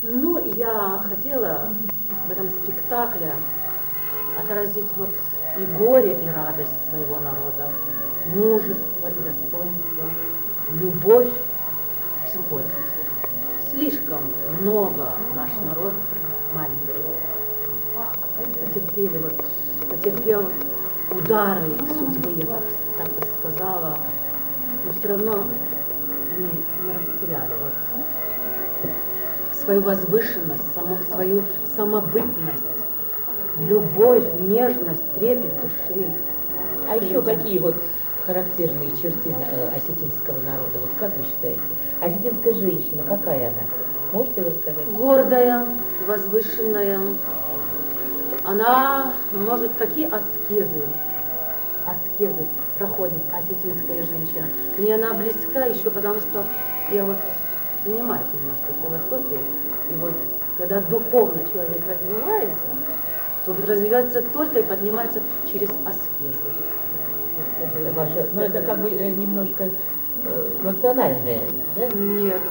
Ну, я хотела в этом спектакле отразить вот и горе, и радость своего народа, мужество и достоинство, любовь и символику. Слишком много наш народ маленький. Потерпел удары судьбы, я так бы сказала, но все равно они не растеряли свою возвышенность, свою самобытность, любовь, нежность, трепет души. А еще какие вот характерные черты осетинского народа? Вот как вы считаете? Осетинская женщина, какая она? Можете рассказать? Гордая, возвышенная. Она может такие аскезы проходит осетинская женщина. Мне она близка еще потому, что я вот занимаюсь немножко философией. И вот когда духовно человек развивается, то развивается только и поднимается через аскезы. Но это как бы немножко национальное, да? Нет,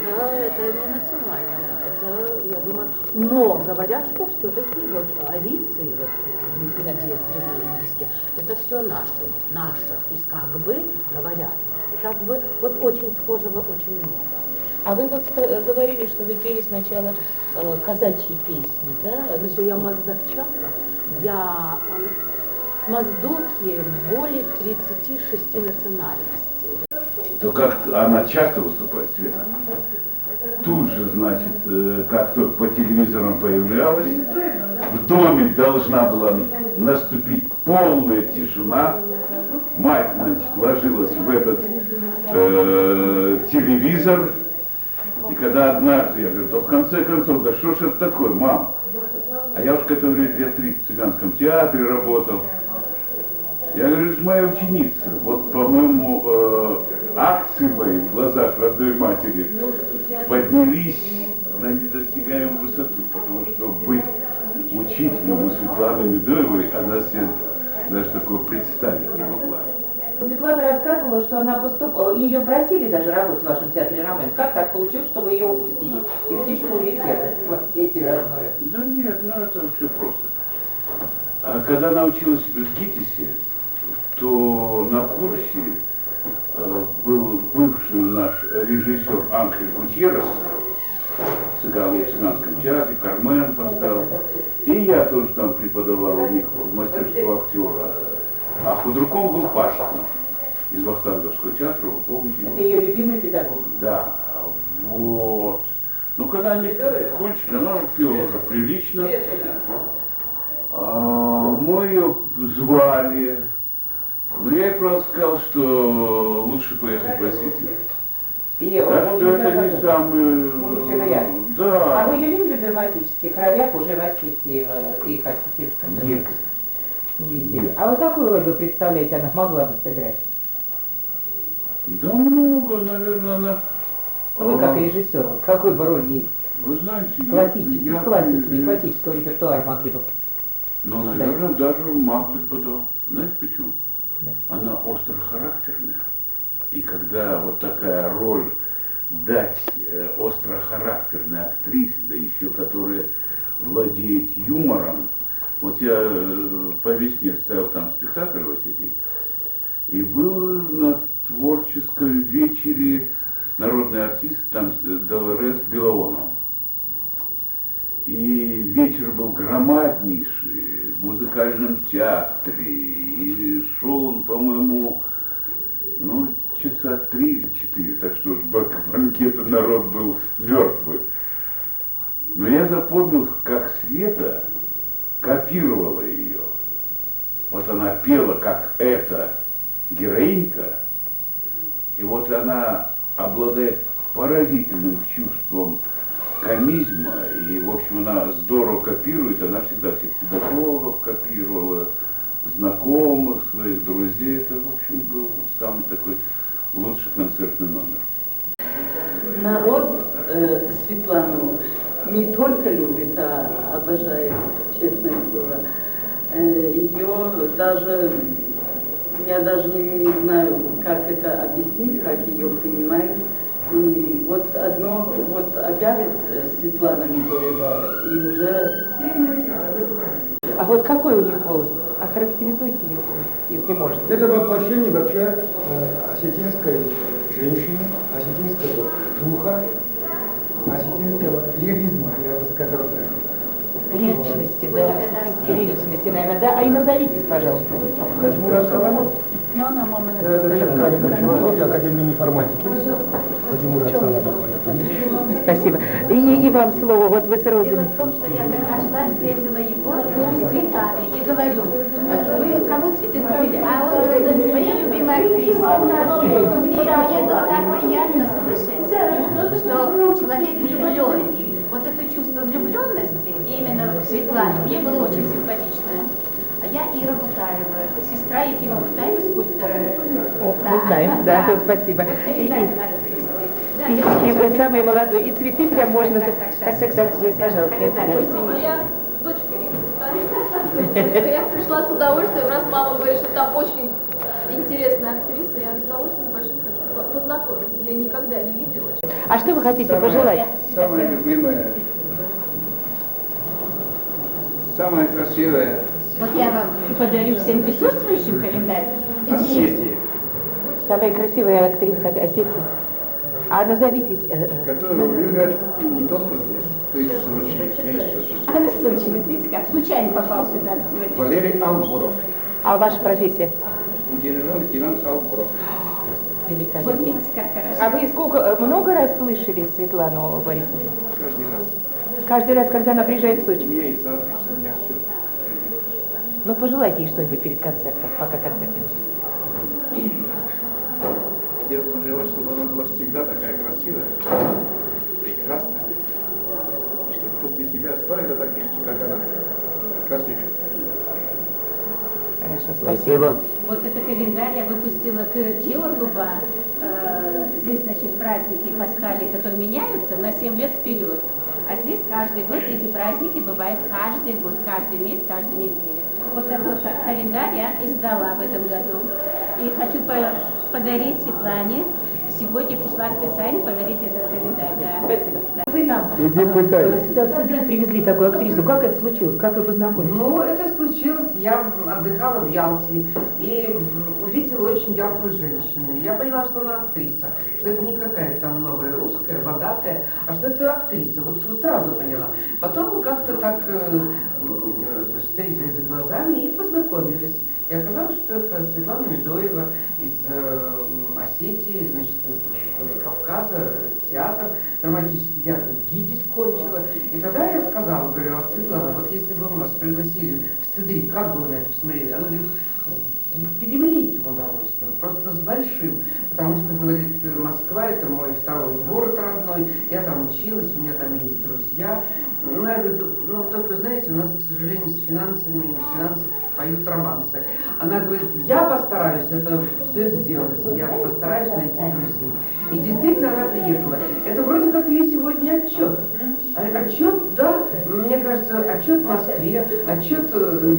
это не национальное. Это, я думаю, но говорят, что все-таки вот арийцы, вот здесь древнеиндийские, это все наше, и как бы говорят, и как бы вот очень схожего очень много. А вы вот говорили, что вы пели сначала казачьи песни, да? Это я моздокчанка, я там в Моздоке более 36 национальностей. То как она часто выступает, Света? Тут же, значит, как только по телевизору появлялась, в доме должна была наступить полная тишина. Мать, значит, ложилась в этот телевизор. И когда однажды, я говорю, да в конце концов, да что ж это такое, мам? А я уж к этому времени лет 30 в цыганском театре работал. Я говорю, это моя ученица. Вот, по-моему, акции мои в глазах родной матери поднялись на недостигаемую высоту, потому что быть учителем у Светланы Медоевой, она себе даже такого представить не могла. Светлана рассказывала, что она поступала, ее просили даже работать в вашем театре Ромэн. Как так получилось, что вы ее упустили? И птичку улетела в Осетию родную? Да нет, ну это все просто. А когда она училась в ГИТИСе, то на курсе был бывший наш режиссер Анхель Гутьеррес, цыган в цыганском театре, Кармен поставил. И я тоже там преподавал у них мастерство актера. А худруком был Пашкинов из Вахтанговского театра, вы помните? Это ее любимый педагог. Да, вот. Ну, когда они кончили, она пела уже прилично. Мы ее звали. Но я ей просто сказал, что лучше поехать в Осетию. Так что это не самый... Да. А вы ее видели в драматических ролях уже в Осетии, в их осетинском? Нет. Не видели. А вот какую роль вы представляете, она могла бы сыграть? Да много, наверное, она... Вы как режиссер, вот какой бы роль есть? Вы знаете, классического репертуара могли бы. Ну, наверное, даже Магдет подал. Знаете почему? Да. Она острохарактерная. И когда вот такая роль дать острохарактерной актрисе, да еще которая владеет юмором. Вот я по весне ставил там спектакль в Осетии, и был на творческом вечере народный артист, там Долорес Белоонов. И вечер был громаднейший, в музыкальном театре, и шел он, по-моему, ну, часа 3 или 4, так что уж банкета народ был мертвый. Но я запомнил, как Света копировала ее. Вот она пела, как эта героинька, и вот она обладает поразительным чувством комизма, и, в общем, она здорово копирует, она всегда всех педагогов копировала, знакомых, своих друзей. Это, в общем, был самый такой лучший концертный номер. Народ Светлану не только любит, а обожает, честное слово. Ее даже, я даже не знаю, как это объяснить, как ее принимают. И вот одно, вот объявит Светлана Медоева, и уже... А вот какой у них голос? Охарактеризуйте ее голос, если можно. Это воплощение вообще осетинской женщины, осетинского духа, осетинского лиризма, я бы сказал так. Личности, да, осетинской личности, наверное, да. А и назовитесь, пожалуйста. Хаджмурат Саламов. Но она мама Это кафедра философии Академии информатики. Хаджмурат Саламов. Спасибо. И вам слово, вот вы с Дело розами. в том, что я когда шла, встретила его с цветами и говорю, вы кому цветы купили? А он говорит, своей любимой актрисе. И мне было так приятно слышать, что человек влюблен. Вот это чувство влюбленности, именно в Светлане, мне было очень симпатично. А я Ира Бутаева, сестра Ефима Бутаева, скульптора. О, мы знаем, да, спасибо. И вы самый молодой, и цветы прям можно... Так, вы, пожалуйста. Моя дочка Ира. Я пришла с удовольствием, раз мама говорит, что там очень интересная актриса, я с удовольствием с большим хочу познакомиться. Я никогда не видела. А что вы хотите пожелать? Самая любимая, самая красивая Вот я вам подарю всем присутствующим календарь. Осетия, Самая красивая актриса Осетии. А назовитесь. которую любят не только здесь, то есть в Сочи, я из Сочи. Она из Сочи, вот видите, как случайно попал сюда сегодня. Валерий Албуров, А ваша профессия? генерал-лейтенант Албуров. Великолепно. Вот видите, как хорошо. А вы сколько, много раз слышали Светлану Борисовну? Каждый раз. Каждый раз, когда она приезжает в Сочи? Мне и адрес, у меня все. Ну, пожелайте ей что-нибудь перед концертом, пока концерт не Я пожелаю, чтобы она была всегда такая красивая, прекрасная, и чтобы после тебя столько таких, как она, красивее. Хорошо, спасибо. Вот это календарь я выпустила к Георгуба. Здесь, значит, праздники пасхали, которые меняются на 7 лет вперед. А здесь каждый год эти праздники бывают каждый год, каждый месяц, каждую неделю. Вот такой вот календарь я издала в этом году. И хочу подарить Светлане. Сегодня пришла специально подарить этот календарь. Да. Спасибо. Вы нам Иди пытай. сюда в Цидри привезли такую актрису. Как это случилось? Как вы познакомились? Ну, это случилось, я отдыхала в Ялте и увидела очень яркую женщину. Я поняла, что она актриса, что это не какая-то там новая русская, богатая, а что это актриса. Вот сразу поняла. Потом как-то так встретились за глазами и познакомились. И оказалось, что это Светлана Медоева из Осетии, значит, из Владикавказа, театр, драматический театр в ГИТИСе кончила. И тогда я сказала, говорю, вот Светлана, вот если бы мы вас пригласили в Цидри, как бы вы на это посмотрели? Она говорит, с великим удовольствием, просто с большим. Потому что, говорит, Москва это мой второй город родной, я там училась, у меня там есть друзья. Ну, я говорю, ну, только, знаете, у нас, к сожалению, с финансы поют романсы. Она говорит, я постараюсь это все сделать, я постараюсь найти друзей. И действительно она приехала. Это вроде как ее сегодня отчет. Отчет, да, мне кажется, отчет Москве, отчет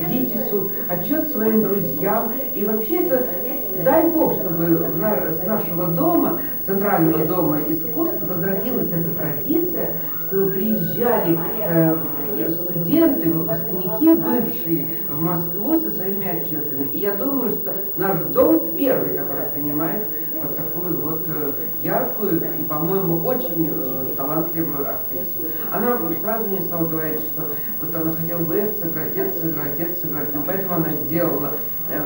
ГИТИСу, отчет своим друзьям. И вообще это, дай Бог, чтобы с нашего дома, Центрального дома искусств, возродилась эта традиция, чтобы приезжали студенты, выпускники бывшие в Москву со своими отчетами. И я думаю, что наш дом первый, который принимает вот такую вот яркую и, по-моему, очень талантливую актрису. Она сразу мне стала говорить, что вот она хотела бы это сыграть, это сыграть, это сыграть. Ну, поэтому она сделала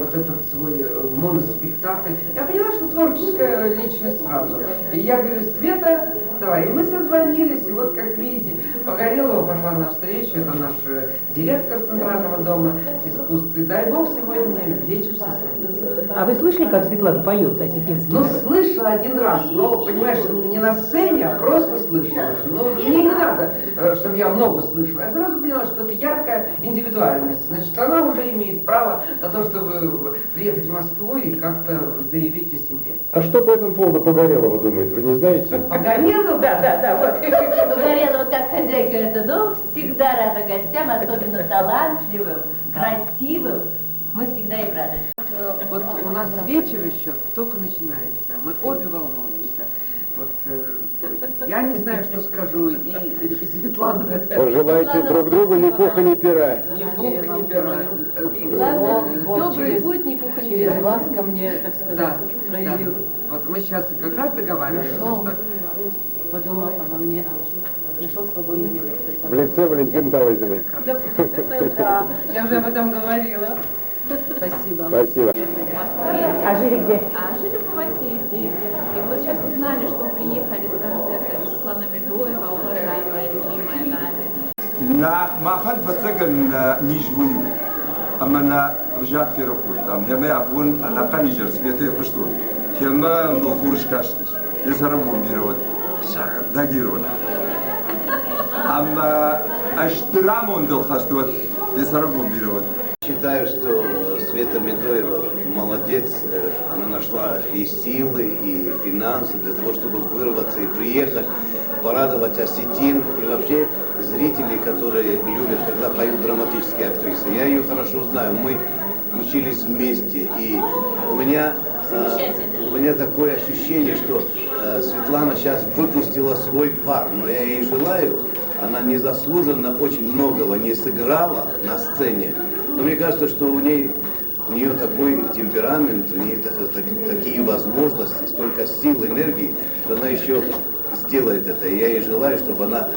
вот этот свой моноспектакль. Я поняла, что творческая личность сразу. И я говорю, Света, давай. И мы созвонились, и вот, как видите, Погорелова пошла навстречу, это наш директор Центрального дома искусств. И дай Бог, сегодня вечер состоится. А вы слышали, как Светлана поет осетинский? Ну, слышала один раз, но, понимаешь, не на сцене, а просто слышала. Ну, мне не надо, чтобы я много слышала. Я сразу поняла, что это яркая индивидуальность. Значит, она уже имеет право на то, чтобы приехать в Москву и как-то заявить о себе. А что по этому поводу Погорелова думает, вы не знаете? Погорелова? Да, вот. Погорелова, как хозяйка этого дома, всегда рада гостям, особенно талантливым, красивым. Мы всегда им рады. Вот у нас вечер еще только начинается. Мы обе волнуемся. Вот, я не знаю, что скажу, и Светлана. Пожелайте друг другу ни пуха, ни пера. Ни пуха, ни пера. И главное, добрый путь, ни пуха, ни Через пера. вас ко мне, так сказать, Да, проявил. да. Вот мы сейчас как раз договариваемся, Нашел, что... подумал обо мне, нашел свободную минуту. В лице Валентины Талызиной. Да, я уже об этом говорила. Спасибо. Спасибо. А жили где? А жили в Осетии. И вот сейчас узнали, что приехали с концерта Светлана Медоева, уважаемая, любимая нами. На Махан Фацаган не живую. أما رجعت في ركوت هما أبون أنا قاني جالس بيتي قشطون هما نخورش كاشتش يسربون بيروت شاغ دايرونا أما أشترامون دل خشتوت يسربون بيروت. Считаю, что Света Медоева молодец, она нашла и силы, и финансы для того, чтобы вырваться и приехать, порадовать осетин и вообще зрителей, которые любят, когда поют драматические актрисы. Я ее хорошо знаю, мы учились вместе, и у меня такое ощущение, что Светлана сейчас выпустила свой пар, но я ей желаю, она незаслуженно очень многого не сыграла на сцене, но мне кажется, что у нее такой темперамент, у нее такие возможности, столько сил, энергии, что она еще сделает это. И я ей желаю, чтобы она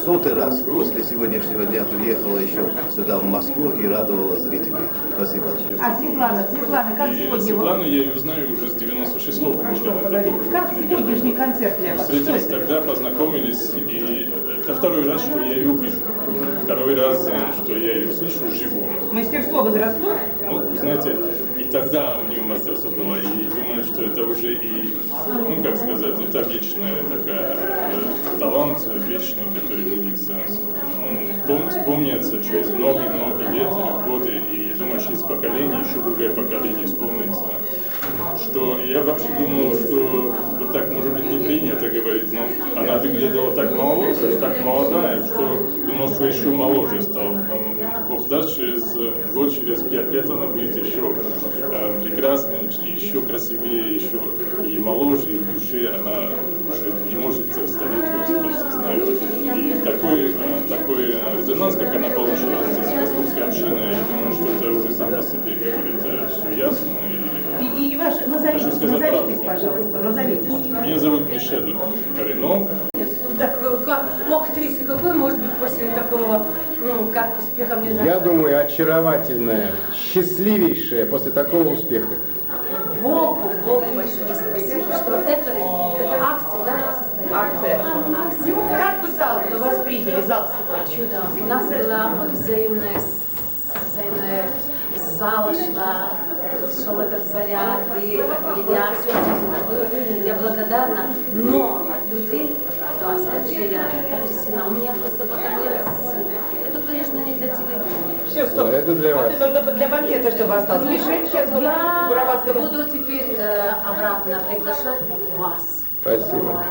100-й раз после сегодняшнего дня приехала еще сюда, в Москву, и радовала зрителей. Спасибо. А Светлана, как сегодня? Светлану я ее знаю уже с 96-го года. Как сегодняшний концерт для вас? Встретились тогда, познакомились, и это второй раз, что я ее увижу. Второй раз, что я ее слышу вживую. Мастерство возросло? Ну, вы знаете, и тогда у нее мастерство было, и думаю, что это уже и, ну, как сказать, это вечная такая, талант вечный, который будет, ну, вспомнится через многие-многие лет, годы, и думаю, через поколение, еще другое поколение вспомнится. Что я вообще думал, что вот так может быть не принято говорить, но она выглядела так молодая, что думал, что еще моложе стал. Бог даст, через год, через 5 лет она будет еще прекрасной, еще красивее, еще и моложе, и в душе она уже не может стареть, вот это все знают. И такой резонанс, как она получила с московской общиной, я думаю, что это уже сам по себе говорит, все ясно. И ваш, назовитесь, пожалуйста, назовитесь. Меня зовут Мишель Карино. Так, как актрисы, какой может быть после такого, ну, как успеха, мне Я думаю, очаровательная, счастливейшая после такого успеха. Богу большое спасибо, что это акция, да, Акция. Как вы зал восприняли, зал сегодня? Чудо. У нас была взаимная зала шел этот заряд, и меня все я благодарна, но от людей, от вас, вообще я потрясена. У меня просто пока нет сил. Это, конечно, не для телевидения. Все, стоп. Это для вас. Это для банкета, чтобы осталось. Пишем сейчас. Я буду теперь обратно приглашать вас. Спасибо.